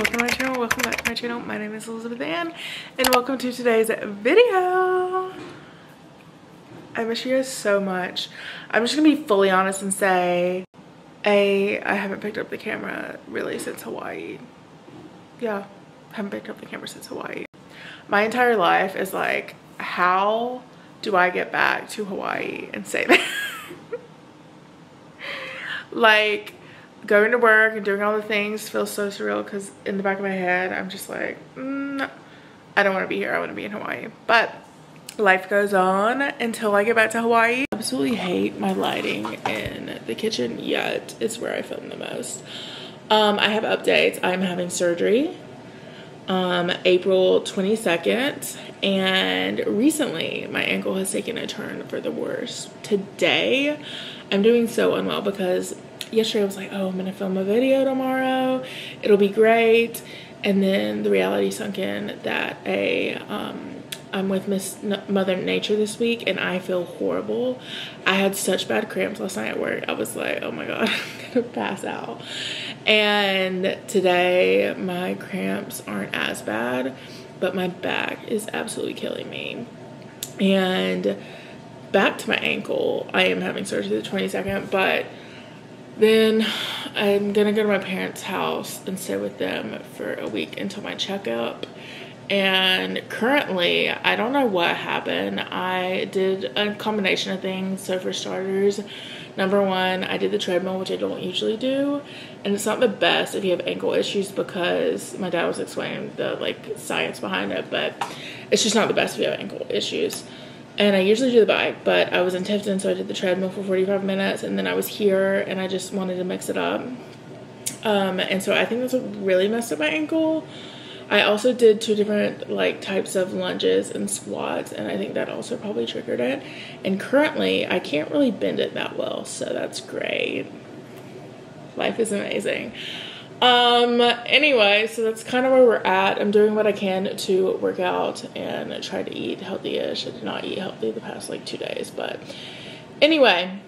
welcome to my channel, welcome back to my channel. My name is Elizabeth Ann and welcome to today's video. I miss you guys so much. I'm just gonna be fully honest and say I haven't picked up the camera really since Hawaii. Yeah, haven't picked up the camera since Hawaii. My entire life is like, how do I get back to Hawaii and say that? Like, going to work and doing all the things feels so surreal because in the back of my head I'm just like, I don't want to be here, I want to be in Hawaii. But life goes on until I get back to Hawaii. I absolutely hate my lighting in the kitchen, yet it's where I film the most. I have updates. I'm having surgery April 22nd, and recently my ankle has taken a turn for the worse. Today I'm doing so unwell because yesterday I was like, oh, I'm gonna film a video tomorrow, it'll be great, and then the reality sunk in that I'm with Mother Nature this week and I feel horrible. I had such bad cramps last night at work. I was like, oh my god, I'm gonna pass out. And today my cramps aren't as bad, but my back is absolutely killing me. And back to my ankle, I am having surgery the 22nd, but then I'm gonna go to my parents' house and stay with them for a week until my checkup. And currently, I don't know what happened. I did a combination of things. So for starters, number one, I did the treadmill, which I don't usually do. And it's not the best if you have ankle issues because my dad was explaining the like science behind it, but it's just not the best if you have ankle issues. And I usually do the bike, but I was in Tifton, so I did the treadmill for 45 minutes, and then I was here, and I just wanted to mix it up. And so I think that's what really messed up my ankle. I also did 2 different like types of lunges and squats, and I think that also probably triggered it. And currently, I can't really bend it that well, so that's great. Life is amazing. Anyway, so that's kind of where we're at. I'm doing what I can to work out and try to eat healthy-ish. I did not eat healthy the past like 2 days, but anyway,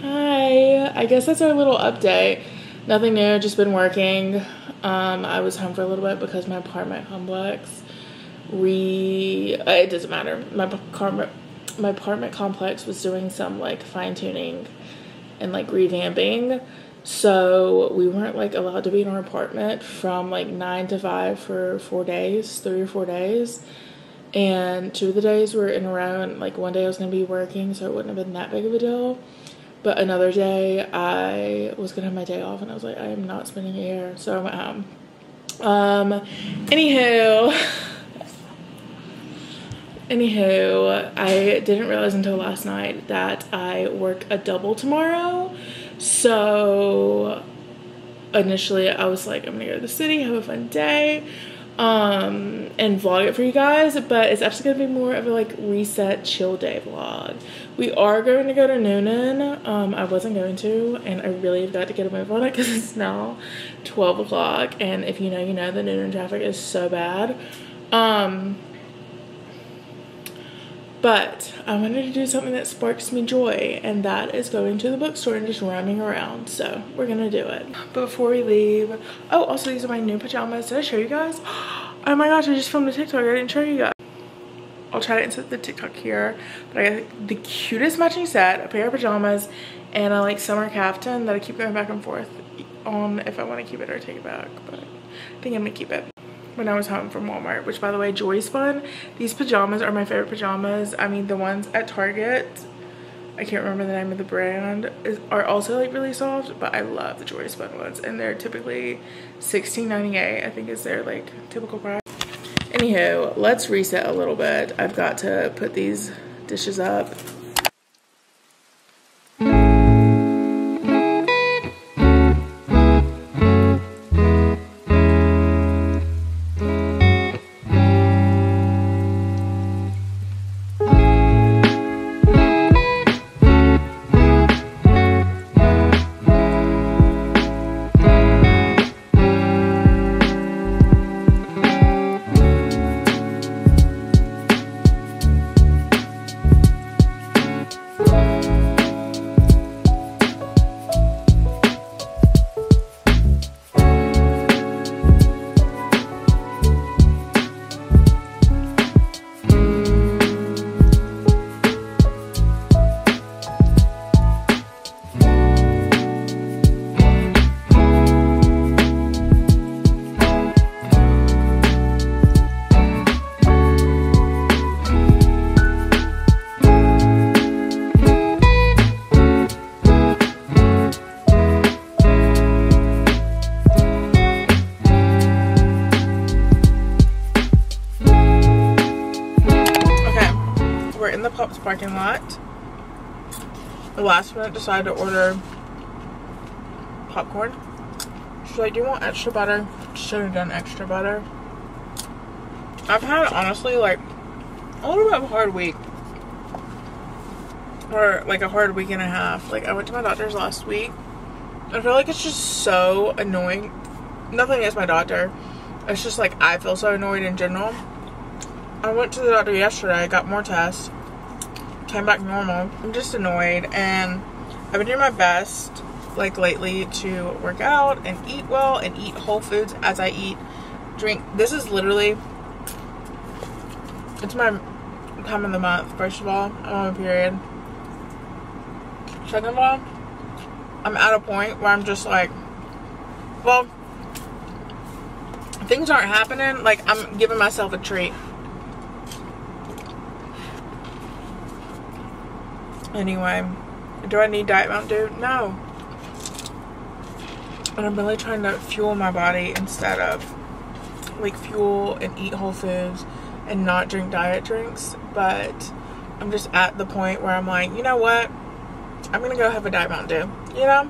hi. I guess that's our little update. Nothing new, just been working. I was home for a little bit because my apartment complex it doesn't matter. My apartment complex was doing some like fine-tuning and like revamping. So we weren't like allowed to be in our apartment from like 9 to 5 for 4 days, 3 or 4 days. And 2 of the days were in a row, and like one day I was going to be working, so it wouldn't have been that big of a deal. But another day I was going to have my day off, and I was like, I am not spending it here. So I went home. Anywho, I didn't realize until last night that I work a double tomorrow. So initially I was like, I'm gonna go to the city, have a fun day, and vlog it for you guys, but it's actually gonna be more of a like reset chill day vlog. We are going to go to Noonan. I wasn't going to, and I really have got to get a move on it because it's now 12 o'clock, and if you know, you know, the Noonan traffic is so bad. But I wanted to do something that sparks me joy, and that is going to the bookstore and just roaming around. So we're gonna do it. But before we leave, oh, also these are my new pajamas. Did I show you guys? Oh my gosh, I just filmed a TikTok. I didn't show you guys. I'll try to insert the TikTok here. But I got the cutest matching set, a pair of pajamas, and a like summer caftan that I keep going back and forth on if I want to keep it or take it back. But I think I'm gonna keep it. When I was home from Walmart, which by the way, Joy Spun, these pajamas are my favorite pajamas. I mean, the ones at Target, I can't remember the name of the brand, are also like really soft, but I love the Joy Spun ones, and they're typically $16.98, I think is their like typical price. Anywho, let's reset a little bit. I've got to put these dishes up. parking lot. The last minute decided to order popcorn. She's like, do you want extra butter? Should have done extra butter. I've had, honestly, like, a little bit of a hard week. Or, like, a hard week and a half. Like, I went to my doctor's last week. I feel like it's just so annoying. Nothing against my doctor. It's just, like, I feel so annoyed in general. I went to the doctor yesterday, got more tests, came back normal. I'm just annoyed, and I've been doing my best, like, lately to work out and eat well and eat whole foods as I eat, drink. This is literally, it's my time of the month. First of all, I'm on a period. Second of all, I'm at a point where I'm just like, well, things aren't happening. Like, I'm giving myself a treat. Anyway, do I need Diet Mountain Dew? No. But I'm really trying to fuel my body instead of, like, fuel and eat whole foods and not drink diet drinks. But I'm just at the point where I'm like, you know what? I'm gonna go have a Diet Mountain Dew, you know?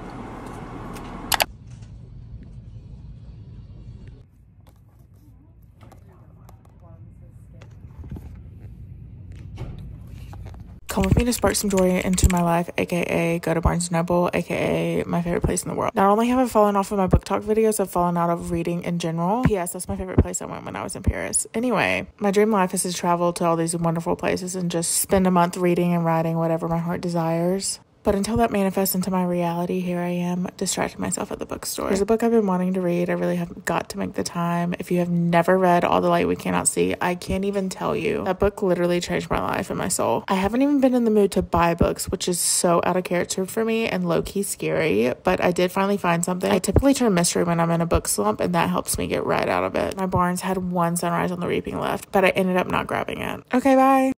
Come with me to spark some joy into my life, aka go to Barnes & Noble, aka my favorite place in the world. Not only have I fallen off of my book talk videos, I've fallen out of reading in general. P.S. That's my favorite place I went when I was in Paris. Anyway, my dream life is to travel to all these wonderful places and just spend a month reading and writing whatever my heart desires. But until that manifests into my reality, here I am distracting myself at the bookstore. There's a book I've been wanting to read. I really have got to make the time. If you have never read All the Light We Cannot See, I can't even tell you. That book literally changed my life and my soul. I haven't even been in the mood to buy books, which is so out of character for me and low-key scary, but I did finally find something. I typically turn mystery when I'm in a book slump, and that helps me get right out of it. My Barnes had one Sunrise on the Reaping left, but I ended up not grabbing it. Okay, bye.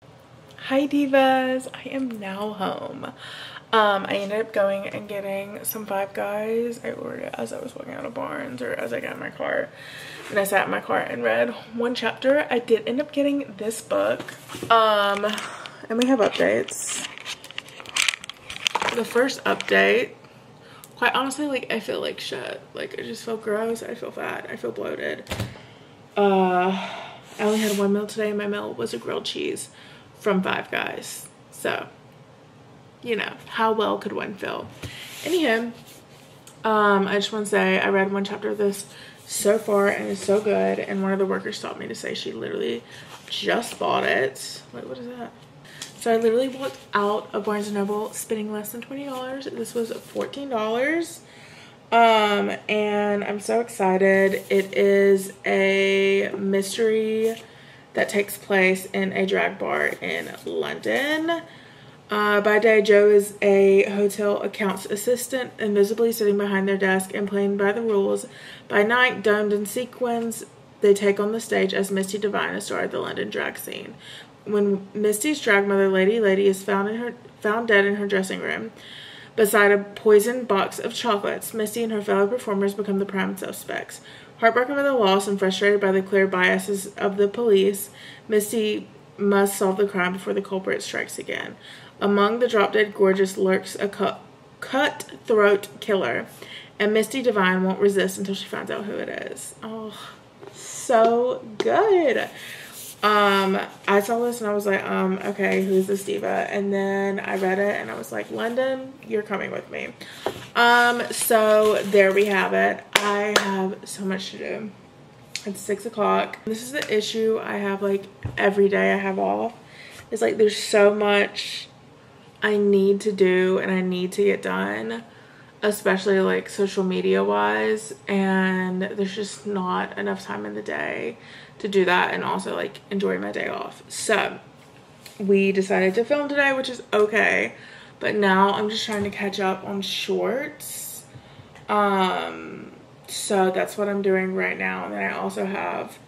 Hi, divas. I am now home. I ended up going and getting some Five Guys. I ordered it as I was walking out of Barnes, or as I got in my car. And I sat in my car and read one chapter. I did end up getting this book. And we have updates. The first update, quite honestly, like, I feel like shit. Like, I just feel gross. I feel fat. I feel bloated. I only had one meal today, and my meal was a grilled cheese from Five Guys. So, you know, how well could one feel? Anywho, I just want to say I read one chapter of this so far, and it's so good. And one of the workers stopped me to say she literally just bought it. Wait, what is that? So I literally walked out of Barnes & Noble spending less than $20. This was $14. And I'm so excited. It is a mystery that takes place in a drag bar in London. By day, Joe is a hotel accounts assistant, invisibly sitting behind their desk and playing by the rules. By night, domed in sequins, they take on the stage as Misty Divine, a star of the London drag scene. When Misty's drag mother, Lady, is found dead in her dressing room, beside a poisoned box of chocolates, Misty and her fellow performers become the prime suspects. Heartbroken by the loss and frustrated by the clear biases of the police, Misty must solve the crime before the culprit strikes again. Among the drop-dead gorgeous lurks a cutthroat killer, and Misty Divine won't resist until she finds out who it is. Oh, so good. I saw this and I was like, okay, who's this diva? And then I read it and I was like, London, you're coming with me. So there we have it. I have so much to do. It's 6 o'clock. This is the issue I have, like, every day I have off. It's like there's so much I need to do and I need to get done, especially like social media wise, and there's just not enough time in the day to do that and also like enjoy my day off. So we decided to film today, which is okay, but now I'm just trying to catch up on shorts. So that's what I'm doing right now. And then I also have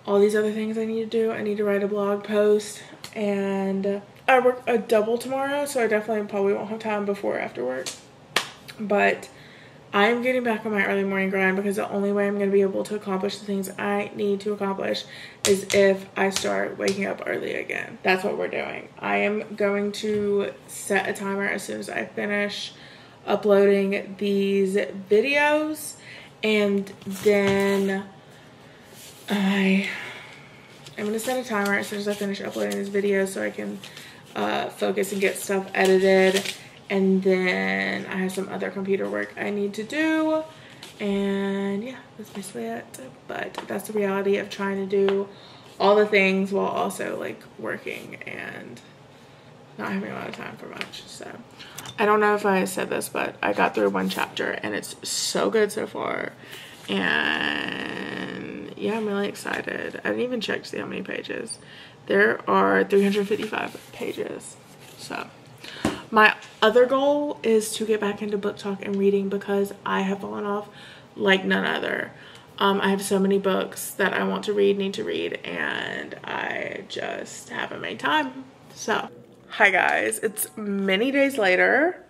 all these other things I need to do. I need to write a blog post, and I work a double tomorrow, so I definitely probably won't have time before or after work. But I'm getting back on my early morning grind because the only way I'm going to be able to accomplish the things I need to accomplish is if I start waking up early again. That's what we're doing. I am going to set a timer as soon as I finish uploading these videos, and then I'm going to set a timer as soon as I finish uploading these videos so I can focus and get stuff edited. And then I have some other computer work I need to do. And yeah, that's basically it. But that's the reality of trying to do all the things while also like working and not having a lot of time for much. So I don't know if I said this, but I got through one chapter and it's so good so far. And yeah, I'm really excited. I didn't even check to see how many pages. There are 355 pages. So my other goal is to get back into book talk and reading because I have fallen off like none other. I have so many books that I want to read, need to read, and I just haven't made time. So, hi guys, it's many days later.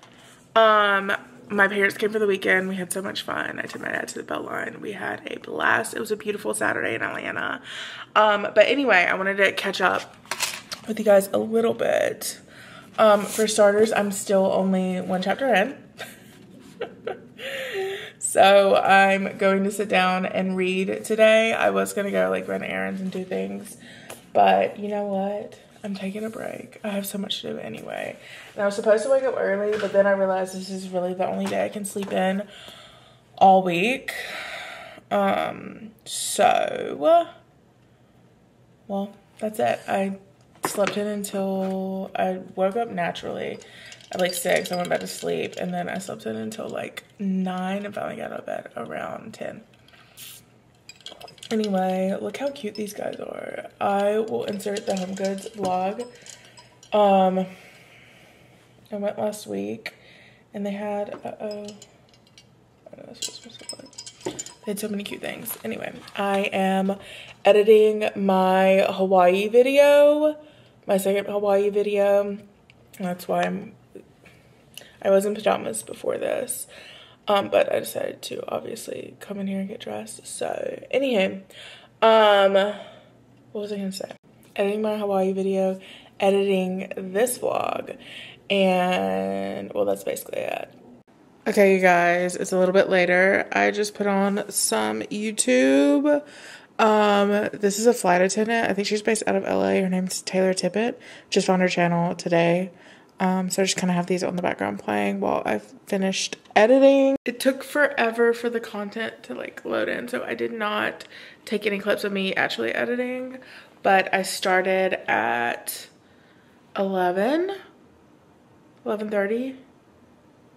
My parents came for the weekend. We had so much fun. I took my dad to the Beltline. We had a blast. It was a beautiful Saturday in Atlanta. But anyway, I wanted to catch up with you guys a little bit. For starters, I'm still only one chapter in. So I'm going to sit down and read today. I was going to go like run errands and do things, but you know what? I'm taking a break. I have so much to do anyway. And I was supposed to wake up early, but then I realized this is really the only day I can sleep in all week. So, well, that's it. I slept in until I woke up naturally at like 6. I went back to sleep, and then I slept in until like 9 and finally got out of bed around 10. Anyway, look how cute these guys are. I will insert the Home Goods vlog. I went last week and they had I know this was supposed to look. They had so many cute things. Anyway, I am editing my Hawaii video, my second Hawaii video. That's why I was in pajamas before this. But I decided to obviously come in here and get dressed. So anyway, what was I gonna say? Editing my Hawaii video, editing this vlog, and well, that's basically it. Okay, you guys, it's a little bit later. I just put on some YouTube. This is a flight attendant. I think she's based out of LA. Her name's Taylor Tippett. Just found her channel today. So I just kind of have these on the background playing while I've finished editing. It took forever for the content to like load in, so I did not take any clips of me actually editing, but I started at 11:30.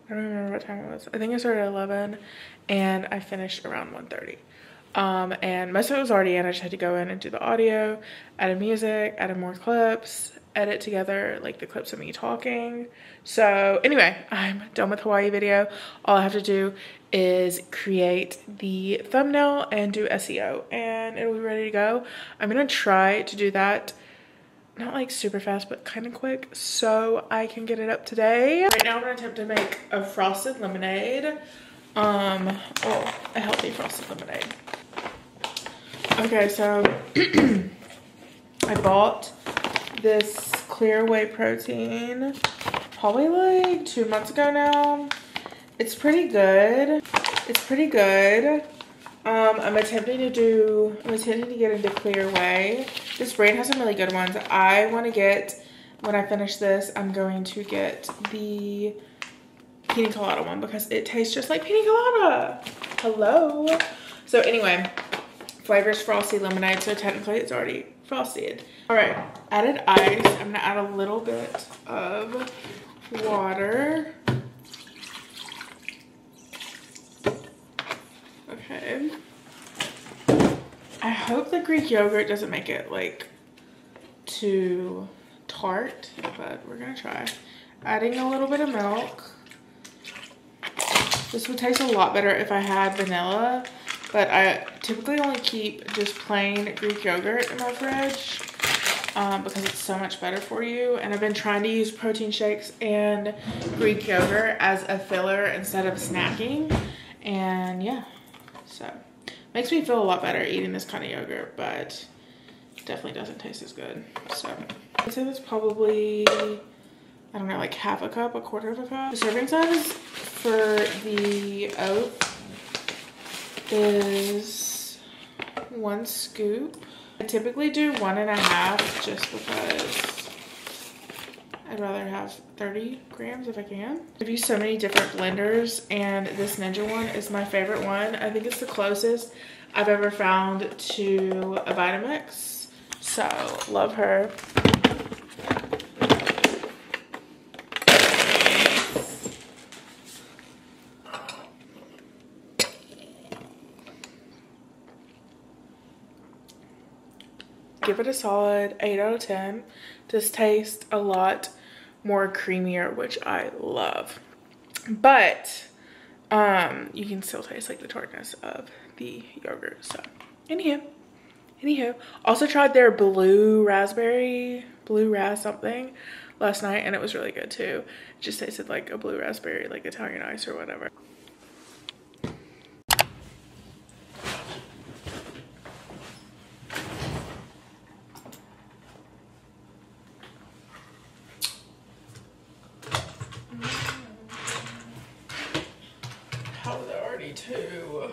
I don't remember what time it was. I think I started at 11 and I finished around 1:30. And most of it was already in. I just had to go in and do the audio, added music, added more clips, edit together like the clips of me talking. So anyway, I'm done with Hawaii video. All I have to do is create the thumbnail and do SEO and it'll be ready to go. I'm gonna try to do that not like super fast, but kind of quick so I can get it up today. Right now I'm gonna attempt to make a frosted lemonade. A healthy frosted lemonade. Okay, so I bought this clear whey protein probably like 2 months ago now. It's pretty good. I'm attempting to get into clear whey. This brand has some really good ones. I want to get, when I finish this, I'm going to get the pina colada one because it tastes just like pina colada. Hello. So anyway, flavors frosty lemonade, so technically it's already frosted. All right, added ice. I'm gonna add a little bit of water. Okay. I hope the Greek yogurt doesn't make it like too tart, but we're gonna try. Adding a little bit of milk. This would taste a lot better if I had vanilla, but I typically only keep just plain Greek yogurt in my fridge because it's so much better for you. And I've been trying to use protein shakes and Greek yogurt as a filler instead of snacking. And yeah, so makes me feel a lot better eating this kind of yogurt, but definitely doesn't taste as good. So I'd say that's probably, I don't know, like half a cup, a quarter of a cup. The serving size for the oat is 1 scoop. I typically do 1.5 just because I'd rather have 30 grams if I can. I've used so many different blenders, and this Ninja one is my favorite one. I think it's the closest I've ever found to a Vitamix. So, love her. Give it a solid 8 out of 10. This tastes a lot more creamier, which I love. But you can still taste like the tartness of the yogurt. So anywho. Also tried their blue ras something last night, and it was really good too. It just tasted like a blue raspberry, like Italian ice or whatever. How was it already too?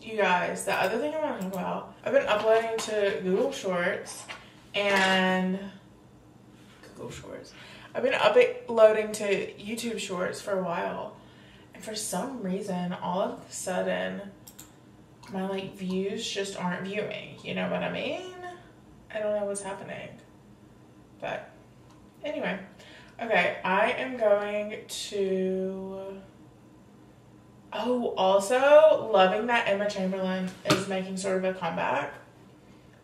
You guys, the other thing I want to talk about, I've been uploading to Google Shorts and I've been uploading to YouTube Shorts for a while, and for some reason, all of a sudden, my like views just aren't viewing. You know what I mean? I don't know what's happening, but anyway, okay, I am going to. Oh, also loving that Emma Chamberlain is making sort of a comeback.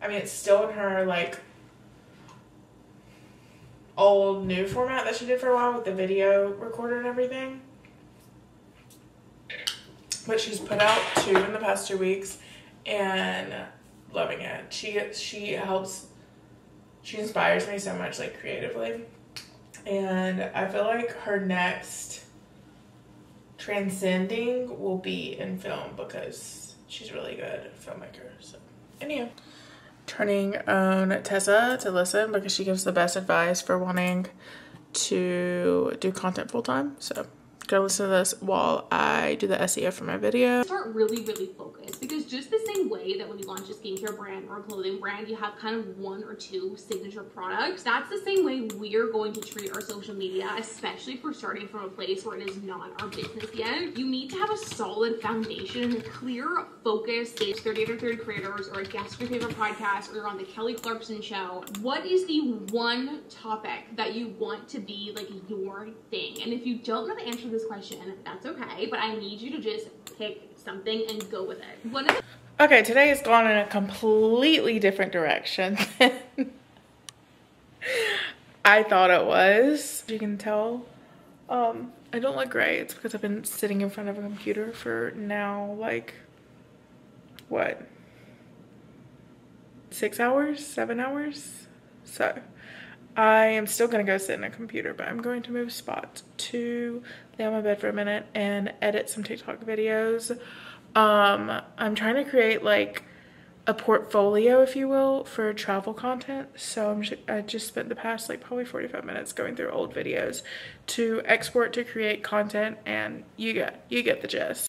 I mean, it's still in her like old new format that she did for a while with the video recorder and everything. But she's put out 2 in the past 2 weeks and loving it. She inspires me so much, like creatively. And I feel like her next transcending will be in film because she's really good filmmaker. So anyhow, turning on Tessa to listen because she gives the best advice for wanting to do content full time. So go listen to this while I do the SEO for my video. Start really focused, because just the same way that when you launch a skincare brand or a clothing brand, you have kind of 1 or 2 signature products. That's the same way we're going to treat our social media, especially if we're starting from a place where it is not our business yet. You need to have a solid foundation, a clear focus. It's 30 Under 30 creators, or a guest for your favorite podcast, or you're on the Kelly Clarkson show. What is the one topic that you want to be like your thing? And if you don't know the answer to this question, that's okay, but I need you to just pick something and go with it. Okay, today has gone in a completely different direction than I thought it was. You can tell I don't look great. It's because I've been sitting in front of a computer for now like what, 6 hours, 7 hours? So I am still gonna go sit in a computer, but I'm going to move spot to lay on my bed for a minute and edit some TikTok videos. I'm trying to create like a portfolio, if you will, for travel content. So I just spent the past like probably 45 minutes going through old videos to export to create content, and you get the gist.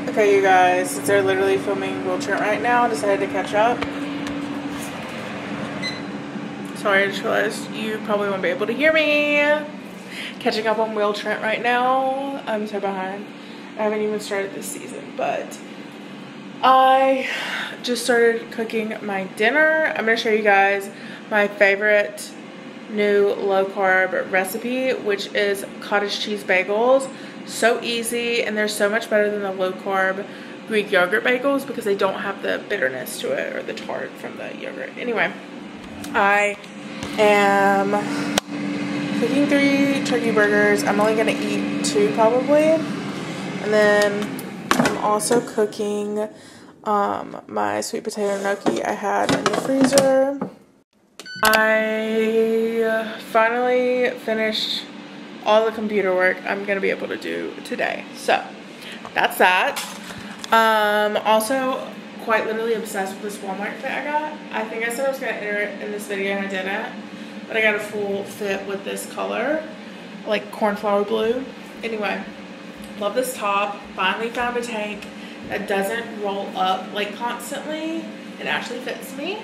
Okay, you guys, since they're literally filming Will Trent right now, I decided to catch up. Sorry, I just realized you probably won't be able to hear me. Catching up on Will Trent right now. I'm so behind. I haven't even started this season, but I just started cooking my dinner. I'm gonna show you guys my favorite new low carb recipe, which is cottage cheese bagels. So easy, and they're so much better than the low carb Greek yogurt bagels because they don't have the bitterness to it or the tart from the yogurt. Anyway, I am cooking 3 turkey burgers. I'm only gonna eat 2 probably. And then I'm also cooking my sweet potato gnocchi I had in the freezer. I finally finished all the computer work I'm gonna be able to do today. So that's that. Also quite literally obsessed with this Walmart fit I got. I think I said I was gonna enter it in this video and I didn't, but I got a full fit with this color, like cornflower blue. Anyway, love this top. Finally found a tank that doesn't roll up like constantly. It actually fits me,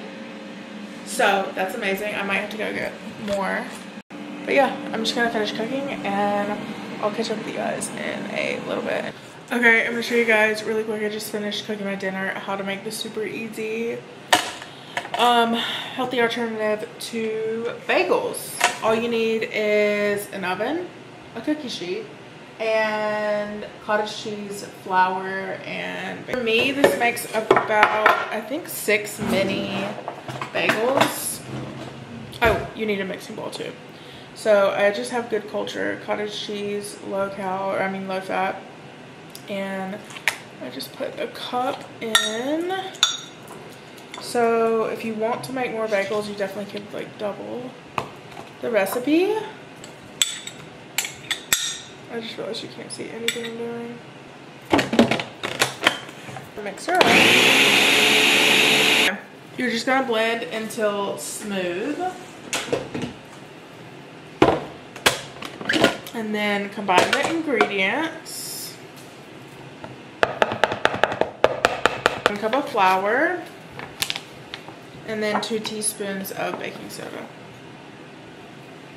so that's amazing. I might have to go get more, but yeah, I'm just gonna finish cooking and I'll catch up with you guys in a little bit. Okay, I'm gonna show you guys really quick. I just finished cooking my dinner, how to make this super easy healthy alternative to bagels. All you need is an oven, a cookie sheet, and cottage cheese, flour, and for me this makes about, I think, 6 mini bagels. Oh, you need a mixing bowl too. So I just have Good Culture cottage cheese, low fat, and I just put a cup in. So if you want to make more bagels, you definitely could like double the recipe. I just realized you can't see anything I'm doing. Mixer up. You're just gonna blend until smooth. And then combine the ingredients. 1 cup of flour. And then 2 teaspoons of baking soda.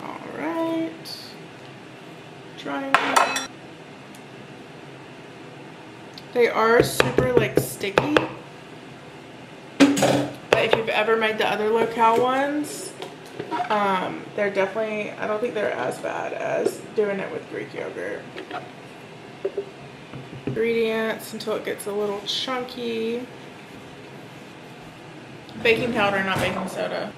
All right. Trying. They are super like sticky. But if you've ever made the other locale ones, they're definitely, I don't think they're as bad as doing it with Greek yogurt. Ingredients until it gets a little chunky. Baking powder, not baking soda.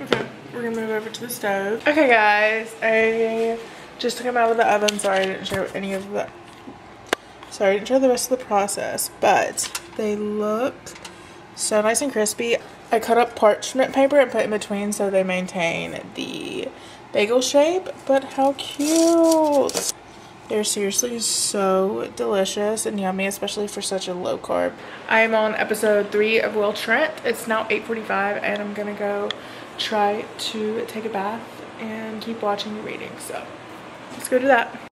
Okay, we're gonna move over to the stove. Okay guys, I just took them out of the oven. Sorry I didn't show any of the, sorry I didn't show the rest of the process, but they look so nice and crispy. I cut up parchment paper and put in between so they maintain the bagel shape, but how cute. They're seriously so delicious and yummy, especially for such a low carb. I am on episode 3 of Will Trent. It's now 8:45 and I'm gonna go try to take a bath and keep watching the reading. So let's go do that.